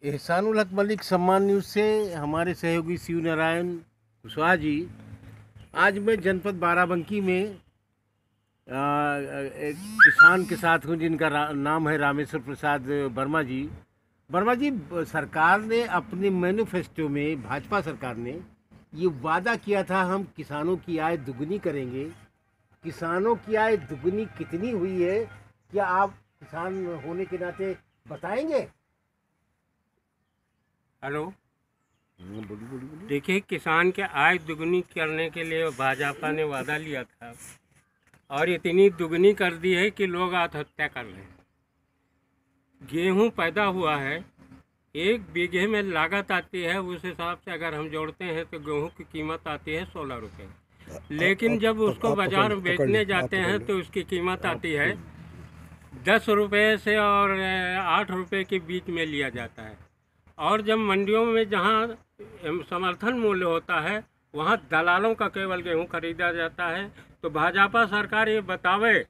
एहसानुल हक मलिक सम्मान न्यूज़ से हमारे सहयोगी शिव नारायण कुशवाहा जी। आज मैं जनपद बाराबंकी में एक किसान के साथ हूँ जिनका नाम है रामेश्वर प्रसाद वर्मा जी। वर्मा जी, सरकार ने अपने मैनिफेस्टो में, भाजपा सरकार ने ये वादा किया था हम किसानों की आय दुगनी करेंगे। किसानों की आय दुगनी कितनी हुई है, क्या आप किसान होने के नाते बताएंगे? हेलो। बोलिए बोलिए बोलिए। देखिए, किसान के आय दुगनी करने के लिए भाजपा ने वादा लिया था और इतनी दुगनी कर दी है कि लोग आत्महत्या कर रहे हैं। गेहूं पैदा हुआ है, 1 बीघे में लागत आती है, उस हिसाब से अगर हम जोड़ते हैं तो गेहूं की कीमत आती है 16 रुपये। लेकिन जब उसको बाजार में बेचने जाते हैं तो उसकी कीमत आती है 10 रुपये से और 8 रुपये के बीच में लिया जाता है। और जब मंडियों में जहाँ समर्थन मूल्य होता है वहाँ दलालों का केवल गेहूं खरीदा जाता है। तो भाजपा सरकार ये बतावे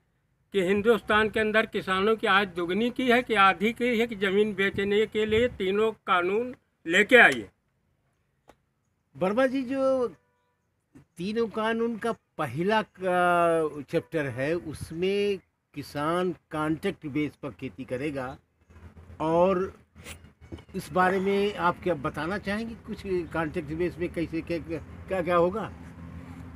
कि हिंदुस्तान के अंदर किसानों की आय दुगनी की है कि आधी की है, कि ज़मीन बेचने के लिए तीनों कानून लेके आइए। वर्मा जी, जो तीनों कानून का पहला चैप्टर है उसमें किसान कॉन्ट्रैक्ट बेस पर खेती करेगा, और इस बारे में आप क्या बताना चाहेंगे? कुछ कॉन्ट्रैक्ट बेस में कैसे क्या क्या होगा?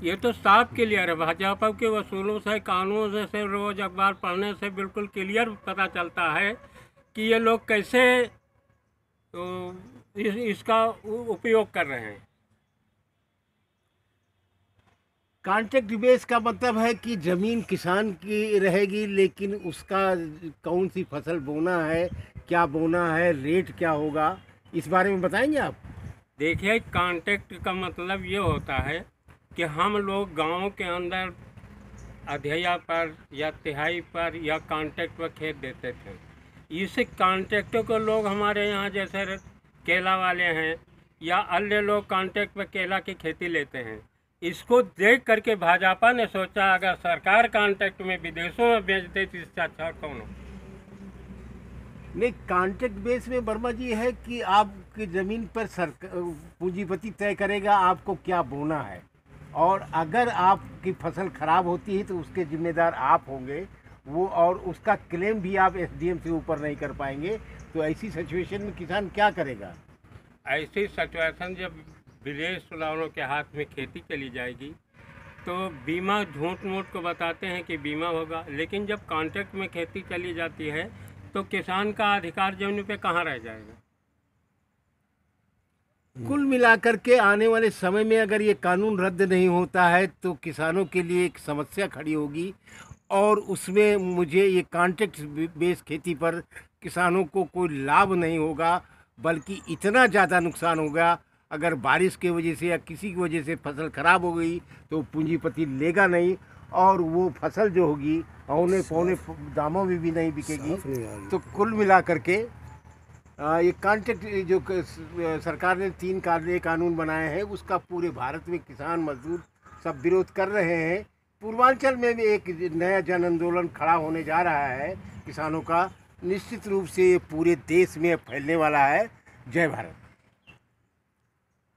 ये तो साफ क्लियर है। भाजपा के वसूलों से, कानून से रोज अखबार पढ़ने से बिल्कुल क्लियर पता चलता है कि ये लोग कैसे इसका उपयोग कर रहे हैं। कॉन्ट्रैक्ट बेस का मतलब है कि ज़मीन किसान की रहेगी, लेकिन उसका कौन सी फसल बोना है, क्या बोना है, रेट क्या होगा, इस बारे में बताएंगे आप? देखिए, कॉन्ट्रैक्ट का मतलब ये होता है कि हम लोग गांव के अंदर अधिया पर या तिहाई पर या कॉन्ट्रैक्ट पर खेत देते थे। इस कॉन्ट्रैक्टों को लोग हमारे यहाँ जैसे केला वाले हैं या अन्य लोग कॉन्ट्रैक्ट पर केला की खेती लेते हैं। इसको देख करके भाजपा ने सोचा अगर सरकार कॉन्ट्रैक्ट में विदेशों में बेच दे तो इससे अच्छा कौन हो। नहीं, कॉन्ट्रैक्ट बेस में वर्मा जी है कि आपकी ज़मीन पर पूंजीपति तय करेगा आपको क्या बोना है, और अगर आपकी फसल खराब होती है तो उसके जिम्मेदार आप होंगे वो, और उसका क्लेम भी आप एसडीएम से ऊपर नहीं कर पाएंगे। तो ऐसी सिचुएशन में किसान क्या करेगा? ऐसी सिचुएशन जब विदेश वालों के हाथ में खेती चली जाएगी तो बीमा झूठ मूठ को बताते हैं कि बीमा होगा, लेकिन जब कॉन्ट्रैक्ट में खेती चली जाती है तो किसान का अधिकार जमीन पे कहाँ रह जाएगा। कुल मिलाकर के आने वाले समय में अगर ये कानून रद्द नहीं होता है तो किसानों के लिए एक समस्या खड़ी होगी, और उसमें मुझे ये कॉन्ट्रैक्ट बेस खेती पर किसानों को कोई लाभ नहीं होगा, बल्कि इतना ज़्यादा नुकसान होगा। अगर बारिश की वजह से या किसी की वजह से फसल खराब हो गई तो पूंजीपति लेगा नहीं, और वो फसल जो होगी औने पौने दामों में भी नहीं बिकेगी। तो कुल मिलाकर के ये कॉन्ट्रैक्ट जो सरकार ने 3 कानून बनाए हैं उसका पूरे भारत में किसान मजदूर सब विरोध कर रहे हैं। पूर्वांचल में भी एक नया जन आंदोलन खड़ा होने जा रहा है किसानों का। निश्चित रूप से ये पूरे देश में फैलने वाला है। जय भारत।